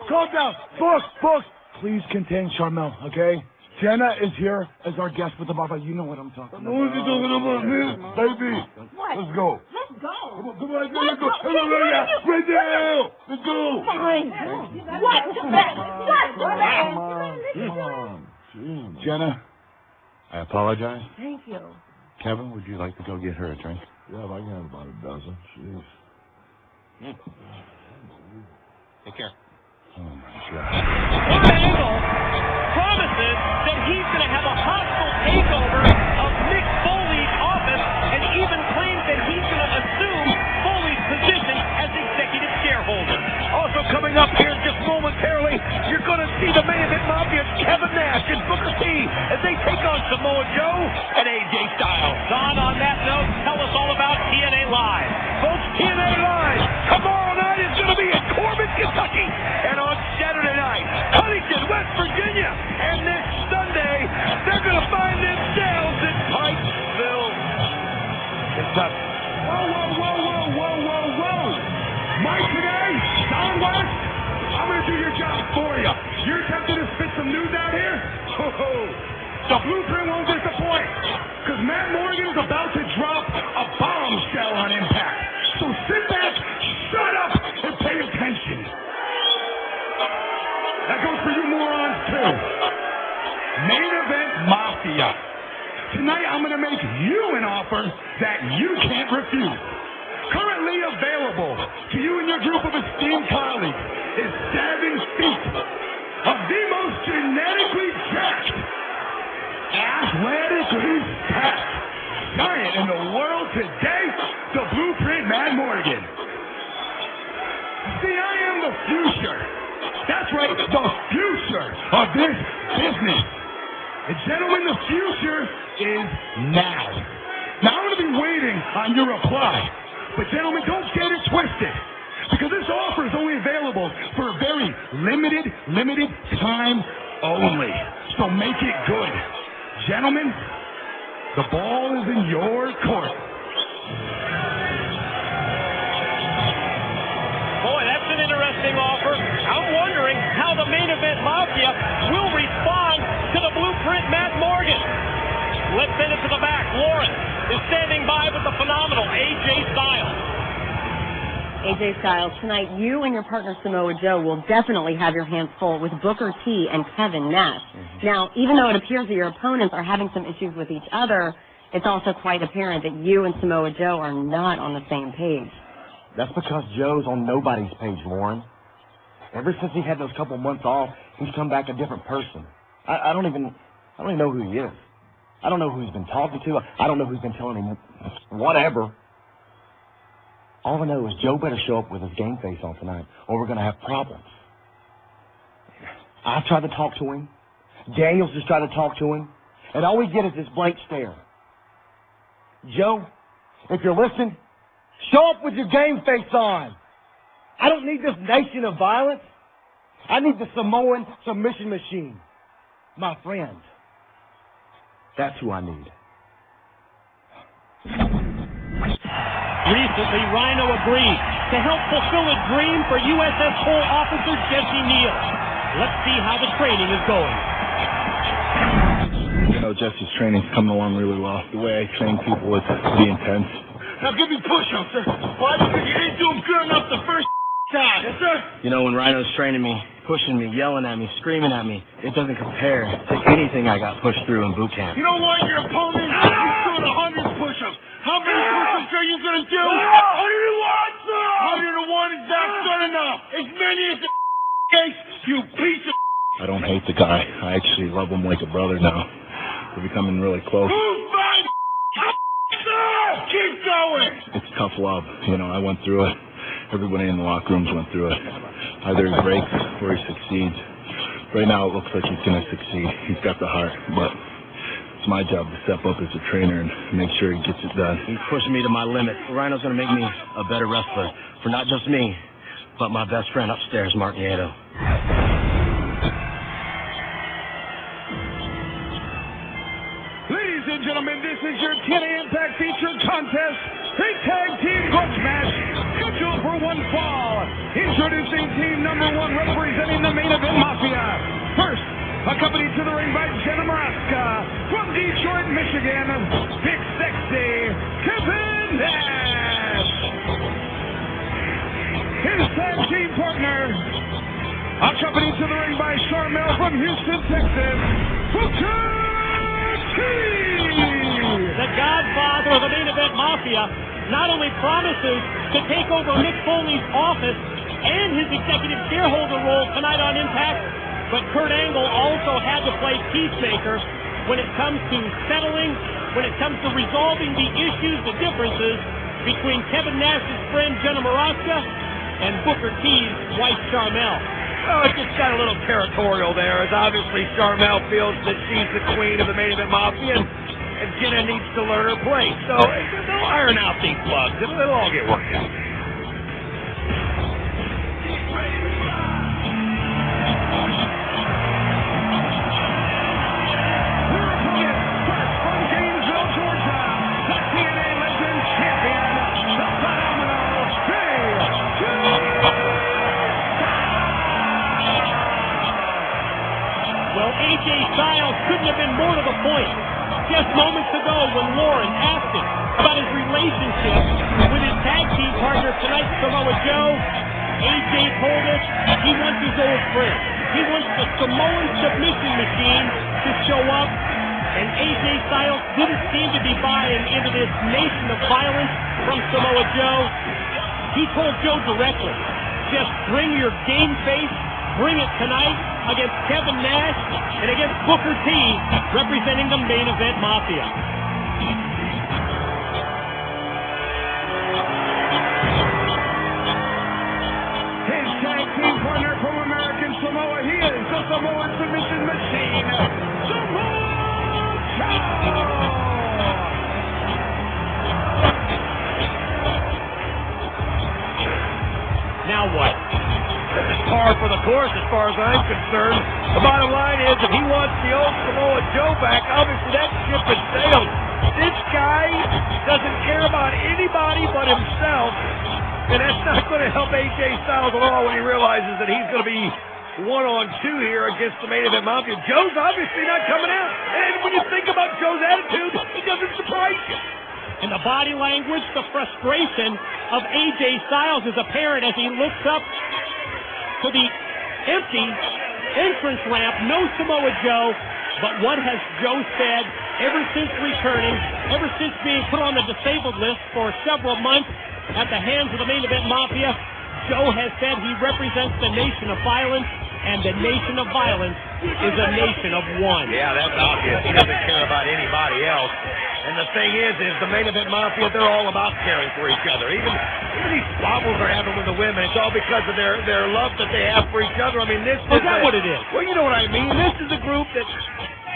Calm down. Book. Please contain Charmel, okay? Jenna is here as our guest with the Baba. You know what I'm talking about. What are you talking about, me? Baby. What? Let's go. Let's go. Come on. Let's go. Right now. Let's go. Fine. What? Come on. Jenna, I apologize. Thank you. Kevin, would you like to go get her a drink? Yeah, I can have about a dozen. Jeez. Take care. Oh, my God. Kurt Angle promises that he's going to have a hostile takeover of Mick Foley's office and even claims that he's going to assume Foley's position as executive shareholder. Also coming up here just momentarily, you're going to see the main event Mafia, Kevin Nash and Booker T, as they take on Samoa Joe and AJ Styles. Don, on that note, tell us all about TNA Live. Folks, TNA Live tomorrow night is going to be in Corbin, Kentucky, and on Saturday night, Huntington, West Virginia, and this Sunday, they're going to find themselves in Pikesville, Kentucky. Whoa. Mike today, Don West, I'm going to do your job for you. You're tempted to spit some news out here? The blueprint won't disappoint, because Matt Morgan is about to drop a bombshell on Impact. So sit back, shut up, and pay attention. That goes for you morons, too. Main event Mafia. Tonight, I'm going to make you an offer that you can't refuse. Currently available to you and your group of esteemed colleagues is 7 feet of the most genetically jacked, athletically stacked giant in the world today, the Blueprint Matt Morgan. See, I am the future. That's right, the future of this business. And gentlemen, the future is now. Now, I'm going to be waiting on your reply. But gentlemen, don't get it twisted, because this offer is only available for a very limited time only. So make it good. Gentlemen, the ball is in your court. Boy, that's an interesting offer. I'm wondering how the main event Mafia will respond to the Blueprint Matt Morgan. Let's send it to the back. Lauren is standing by with the phenomenal AJ Styles. AJ Styles, tonight you and your partner Samoa Joe will definitely have your hands full with Booker T and Kevin Nash. Now, even though it appears that your opponents are having some issues with each other, it's also quite apparent that you and Samoa Joe are not on the same page. That's because Joe's on nobody's page, Lauren. Ever since he had those couple months off, he's come back a different person. I don't even know who he is. I don't know who he's been talking to. I don't know who's been telling him whatever. All I know is Joe better show up with his game face on tonight, or we're going to have problems. I've tried to talk to him. Daniel's just tried to talk to him. And all we get is this blank stare. Joe, if you're listening, show up with your game face on. I don't need this nation of violence. I need the Samoan submission machine. My friend. That's who I need. Recently, Rhino agreed to help fulfill a dream for USS Cole officer Jesse Neal. Let's see how the training is going. You know, Jesse's training's coming along really well. The way I train people is pretty intense. Now give me push-ups, sir. Why? Because you didn't do them good enough the first time. Yes, sir. You know, when Rhino's training me, pushing me, yelling at me, screaming at me, it doesn't compare to anything I got pushed through in boot camp. You know what? Your opponent is doing 100 push-ups. How many push-ups are you going to do? 101, sir! 101 is not good enough. As many as the case, you piece of... I don't hate the guy. I actually love him like a brother now. We're becoming really close. Move back! Keep going! It's tough love. You know, I went through it. Everybody in the locker rooms went through it. Either he breaks or he succeeds. Right now it looks like he's going to succeed. He's got the heart, but it's my job to step up as a trainer and make sure he gets it done. He's pushing me to my limit. Rhino's going to make me a better wrestler for not just me, but my best friend upstairs, Mark Nieto. Ladies and gentlemen, this is your TNA Impact featured contest. Tag team grudge match scheduled for one fall. Introducing team number 1 representing the main event Mafia. First, accompanied to the ring by Jenna Maraska from Detroit, Michigan, Big Sexy Kevin Nash. His tag team partner, accompanied to the ring by Charmel from Houston, Texas, Booker T. The godfather of the main event Mafia not only promises to take over Mick Foley's office and his executive shareholder role tonight on Impact, but Kurt Angle also had to play peacemaker when it comes to settling, when it comes to resolving the issues, the differences between Kevin Nash's friend Jenna Maraska and Booker T's wife Charmel. Well, it just got a little territorial there, as obviously Charmel feels that she's the queen of the main event Mafia, and Jenna needs to learn her place. So they'll iron out these plugs. It'll all get worked out. From Gainesville, Georgia, the TNA Legend Champion, the phenomenal Well, AJ Styles couldn't have been more to the point. Just moments ago when Lauren asked him about his relationship with his tag team partner tonight, Samoa Joe, AJ told us he wants his old friend. He wants the Samoan submission machine to show up, and AJ Styles didn't seem to be buying into this nation of violence from Samoa Joe. He told Joe directly, just bring your game face, bring it tonight against Kevin Nash and against Booker T, representing the main event Mafia. His tag team partner from American Samoa, he is the Samoan submission machine, Samoa Joe! Now what? This is par for the course as far as I'm concerned. The bottom line is, if he wants the old Samoa Joe back, obviously that ship has sailed. This guy doesn't care about anybody but himself, and that's not going to help AJ Styles at all when he realizes that he's going to be 1-on-2 here against the main event Mafia. Joe's obviously not coming out, and when you think about Joe's attitude, it doesn't surprise you. And the body language, the frustration of AJ Styles is apparent as he looks up to the empty entrance ramp. No Samoa Joe, but what has Joe said ever since returning, ever since being put on the disabled list for several months at the hands of the main event Mafia? Joe has said he represents the nation of violence, and the nation of violence is a nation of one. Yeah, that's obvious. He doesn't care about anybody else. And the thing is the main event Mafia, they're all about caring for each other. Even these squabbles they're having with the women, it's all because of their love that they have for each other. I mean, this is that what it is? Well, you know what I mean. This is a group that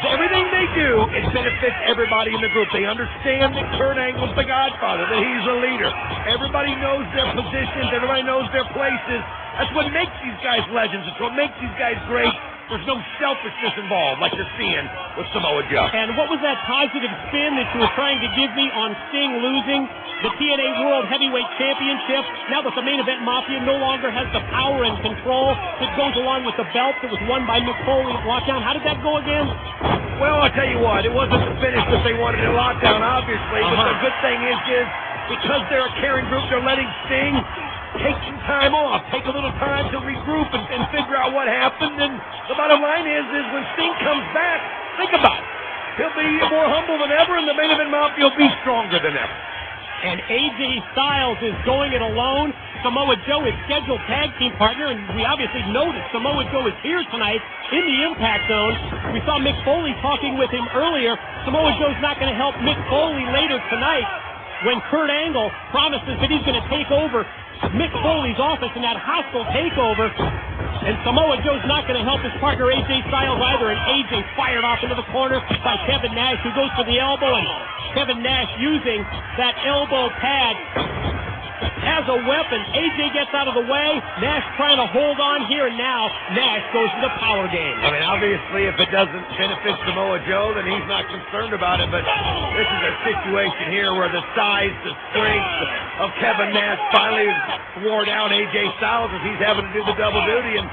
everything they do, it benefits everybody in the group. They understand that Kurt Angle's the godfather, that he's the leader. Everybody knows their positions. Everybody knows their places. That's what makes these guys legends. It's what makes these guys great. There's no selfishness involved like you're seeing with Samoa Joe. And what was that positive spin that you were trying to give me on Sting losing the TNA World Heavyweight Championship? Now that the main event Mafia no longer has the power and control that goes along with the belt that was won by Mick Foley at Lockdown. How did that go again? Well, I'll tell you what, it wasn't the finish that they wanted in Lockdown, obviously, but the good thing is because they're a caring group, they're letting Sting take some time off, take a little time to regroup and figure out what happened. And the bottom line is when Sting comes back, think about it. He'll be more humble than ever, and the main event Mafia will be stronger than ever. And AJ Styles is going it alone. Samoa Joe is scheduled tag team partner, and we obviously know that Samoa Joe is here tonight in the Impact Zone. We saw Mick Foley talking with him earlier. Samoa Joe's not going to help Mick Foley later tonight when Kurt Angle promises that he's going to take over Mick Foley's office in that hostile takeover. And Samoa Joe's not going to help his partner AJ Styles either. And AJ fired off into the corner by Kevin Nash, who goes for the elbow. And Kevin Nash using that elbow pad has a weapon. AJ gets out of the way. Nash trying to hold on here, and now Nash goes to the power game. I mean, obviously, if it doesn't benefit Samoa Joe, then he's not concerned about it. But this is a situation here where the size, the strength of Kevin Nash finally wore down AJ Styles as he's having to do the double duty. And